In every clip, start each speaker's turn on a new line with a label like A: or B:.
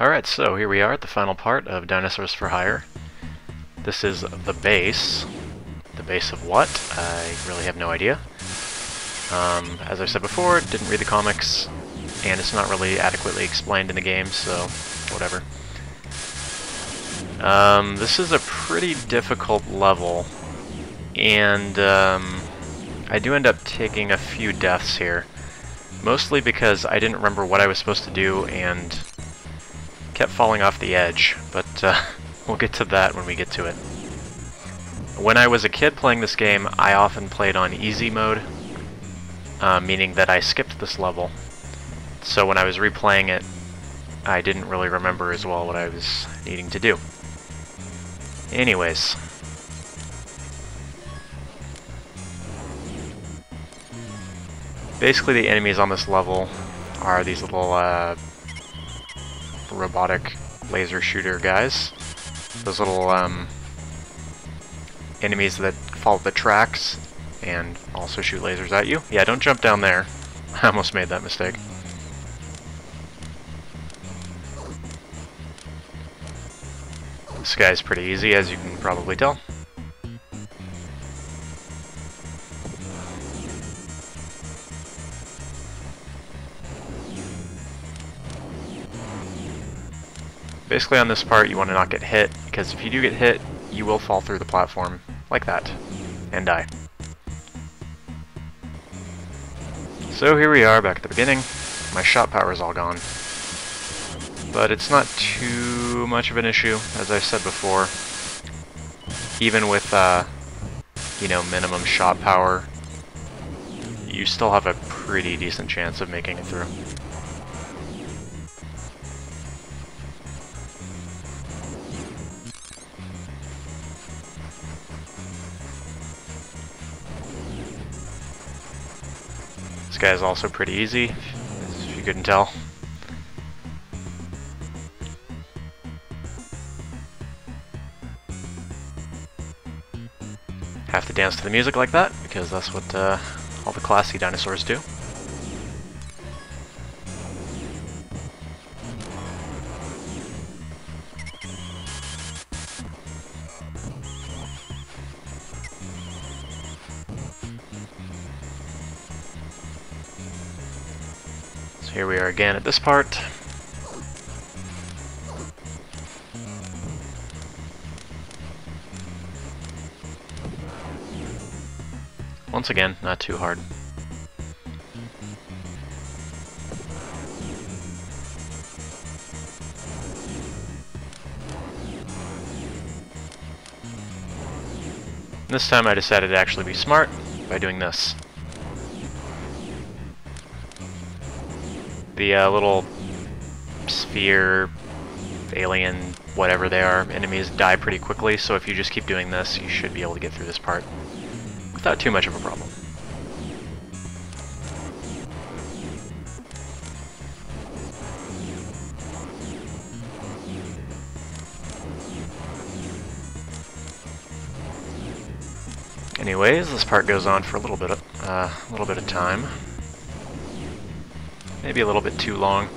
A: Alright, so here we are at the final part of Dinosaurs for Hire. This is the base. The base of what? I really have no idea. As I said before, didn't read the comics, and it's not really adequately explained in the game, so whatever. This is a pretty difficult level, and I do end up taking a few deaths here. Mostly because I didn't remember what I was supposed to do and kept falling off the edge, but we'll get to that when we get to it. When I was a kid playing this game, I often played on easy mode, meaning that I skipped this level. So when I was replaying it, I didn't really remember as well what I was needing to do. Anyways. Basically the enemies on this level are these little robotic laser shooter guys. Those little enemies that follow the tracks and also shoot lasers at you. Yeah, don't jump down there. I almost made that mistake. This guy's pretty easy, as you can probably tell. Basically on this part you want to not get hit, because if you do get hit, you will fall through the platform, like that, and die. So here we are, back at the beginning. My shot power is all gone. But it's not too much of an issue, as I said before. Even with, you know, minimum shot power, you still have a pretty decent chance of making it through. This guy is also pretty easy, if you couldn't tell. Have to dance to the music like that, because that's what all the classy dinosaurs do. So here we are again at this part. Once again, not too hard. This time I decided to actually be smart by doing this. The little sphere, alien, whatever they are, enemies die pretty quickly, so if you just keep doing this, you should be able to get through this part without too much of a problem. Anyways, this part goes on for a little bit of time. Maybe a little bit too long.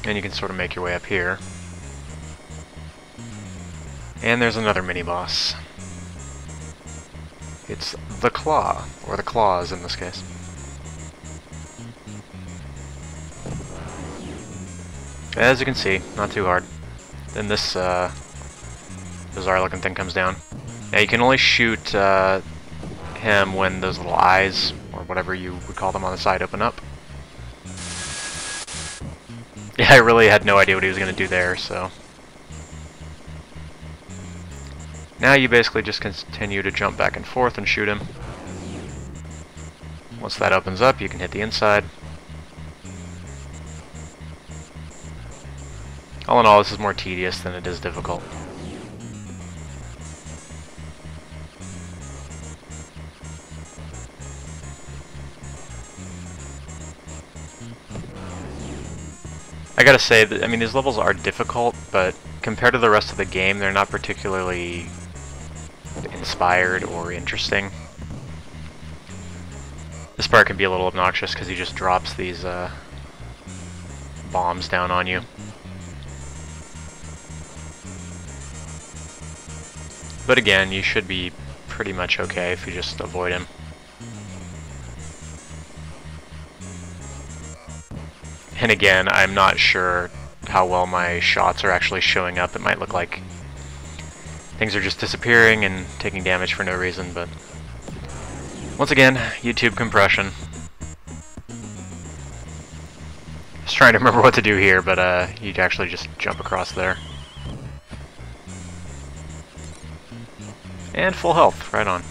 A: And you can sort of make your way up here. And there's another mini-boss. It's the Claw, or the Claws in this case. As you can see, not too hard. Then this bizarre looking thing comes down. Now you can only shoot him when those little eyes, or whatever you would call them on the side, open up. Yeah, I really had no idea what he was going to do there, so... Now you basically just continue to jump back and forth and shoot him. Once that opens up, you can hit the inside. All in all, this is more tedious than it is difficult. I gotta say that, I mean, these levels are difficult, but compared to the rest of the game, they're not particularly inspired or interesting. This part can be a little obnoxious because he just drops these bombs down on you. But again, you should be pretty much okay if you just avoid him. And again, I'm not sure how well my shots are actually showing up. It might look like things are just disappearing and taking damage for no reason, but once again, YouTube compression. I was trying to remember what to do here, but you actually just jump across there. And full health, right on.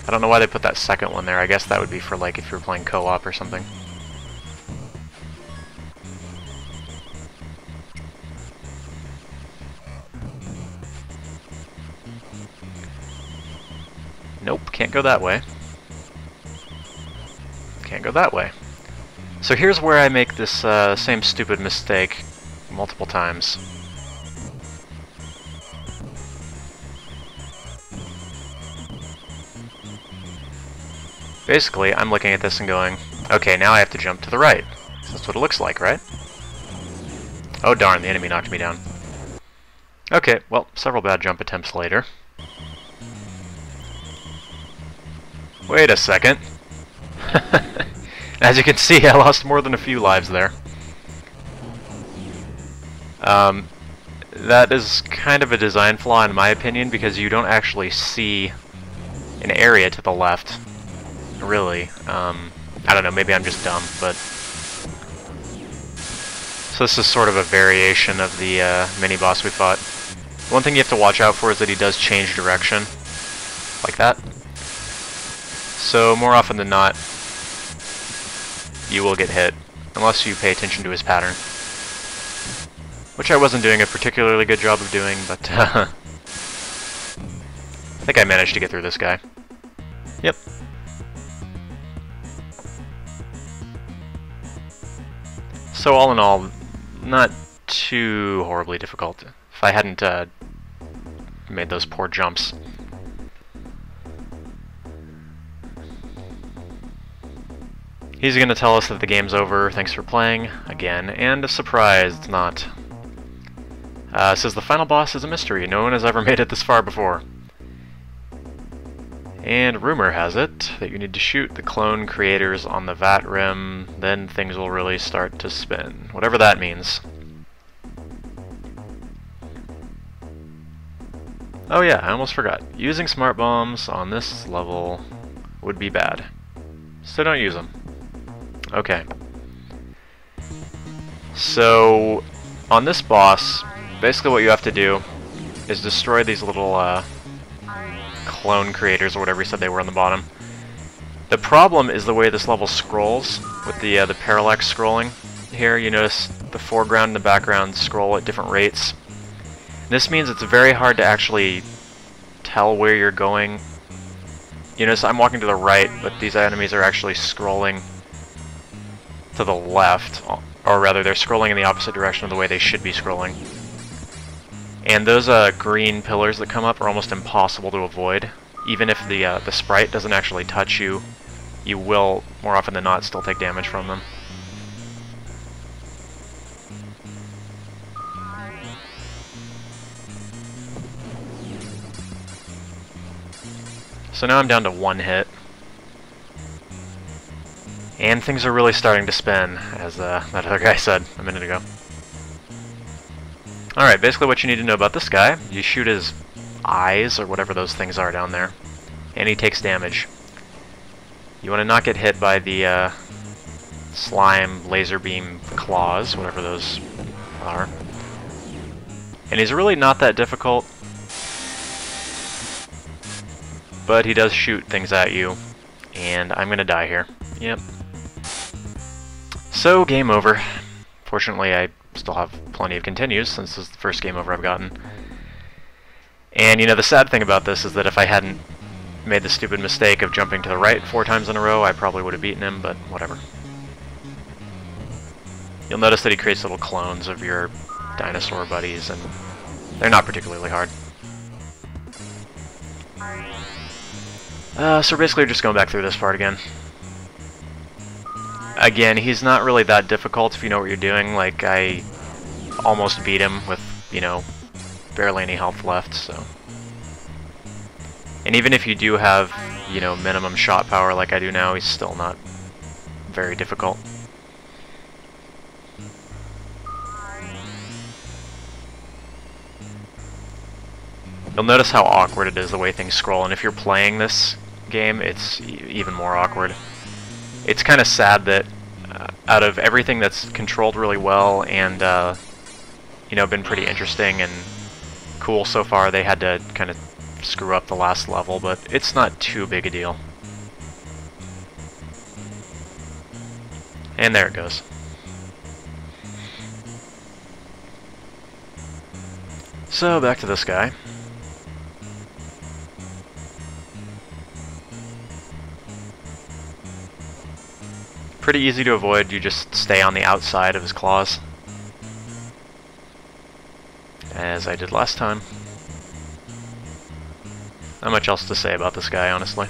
A: I don't know why they put that second one there. I guess that would be for like if you're playing co-op or something. Nope, can't go that way. Can't go that way. So here's where I make this same stupid mistake multiple times. Basically, I'm looking at this and going, okay, now I have to jump to the right. That's what it looks like, right? Oh darn, the enemy knocked me down. Okay, well, several bad jump attempts later. Wait a second. As you can see, I lost more than a few lives there. That is kind of a design flaw in my opinion, because you don't actually see an area to the left. Really. I don't know, maybe I'm just dumb, but... So this is sort of a variation of the mini-boss we fought. One thing you have to watch out for is that he does change direction. Like that. So more often than not, you will get hit, unless you pay attention to his pattern. Which I wasn't doing a particularly good job of doing, but I think I managed to get through this guy. Yep. So all in all, not too horribly difficult, if I hadn't made those poor jumps. He's going to tell us that the game's over, thanks for playing, again, and surprise, it's not. Says the final boss is a mystery, no one has ever made it this far before. And rumor has it that you need to shoot the clone creators on the vat rim, then things will really start to spin. Whatever that means. Oh yeah, I almost forgot. Using smart bombs on this level would be bad. So don't use them. Okay. So, on this boss, basically what you have to do is destroy these little clone creators, or whatever you said they were on the bottom. The problem is the way this level scrolls, with the parallax scrolling. Here you notice the foreground and the background scroll at different rates. This means it's very hard to actually tell where you're going. You notice I'm walking to the right, but these enemies are actually scrolling to the left, or rather they're scrolling in the opposite direction of the way they should be scrolling. And those green pillars that come up are almost impossible to avoid. Even if the sprite doesn't actually touch you, you will, more often than not, still take damage from them. So now I'm down to one hit. And things are really starting to spin, as that other guy said a minute ago. Alright, basically what you need to know about this guy, you shoot his eyes, or whatever those things are down there, and he takes damage. You want to not get hit by the slime laser beam claws, whatever those are. And he's really not that difficult, but he does shoot things at you, and I'm gonna die here. Yep. So, game over. Fortunately, I still have plenty of continues, since this is the first game over I've gotten. And, you know, the sad thing about this is that if I hadn't made the stupid mistake of jumping to the right 4 times in a row, I probably would have beaten him, but whatever. You'll notice that he creates little clones of your dinosaur buddies, and They're not particularly hard. So basically we're just going back through this part again. Again, he's not really that difficult if you know what you're doing. Like, I almost beat him with, you know, barely any health left, so... And even if you do have, you know, minimum shot power like I do now, he's still not very difficult. You'll notice how awkward it is the way things scroll, and if you're playing this game, it's even more awkward. It's kind of sad that out of everything that's controlled really well and, you know, been pretty interesting and cool so far, they had to kind of screw up the last level, but it's not too big a deal. And there it goes. So, back to this guy. Pretty easy to avoid, you just stay on the outside of his claws. As I did last time. Not much else to say about this guy, honestly.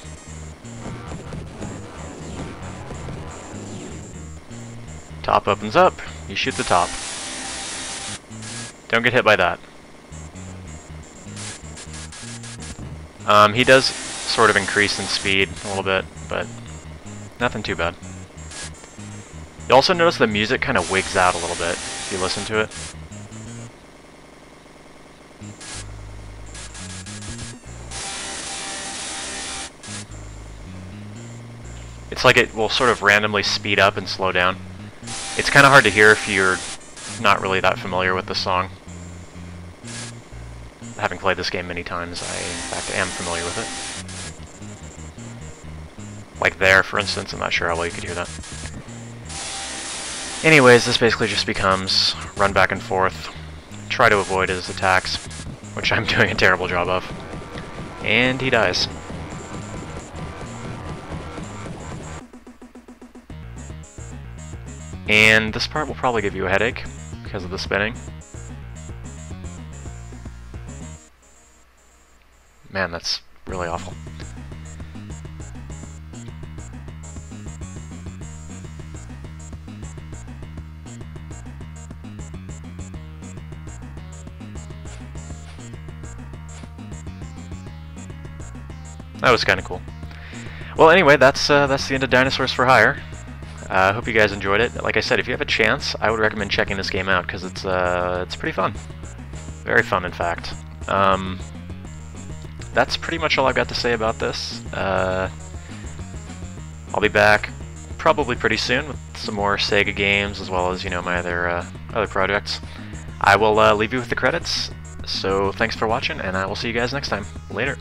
A: Top opens up, you shoot the top. Don't get hit by that. He does sort of increase in speed a little bit, but nothing too bad. You also notice the music kind of wigs out a little bit if you listen to it. It's like it will sort of randomly speed up and slow down. It's kind of hard to hear if you're not really that familiar with the song. Having played this game many times, I in fact am familiar with it. Like there, for instance, I'm not sure how well you could hear that. Anyways, this basically just becomes run back and forth, try to avoid his attacks, which I'm doing a terrible job of. And he dies. And this part will probably give you a headache because of the spinning. Man, that's really awful. That was kind of cool. Well, anyway, that's the end of Dinosaurs For Hire. I hope you guys enjoyed it. Like I said, if you have a chance, I would recommend checking this game out because it's pretty fun. Very fun, in fact. That's pretty much all I've got to say about this. I'll be back probably pretty soon with some more Sega games as well as, you know, my other projects. I will leave you with the credits. So thanks for watching, and I will see you guys next time. Later.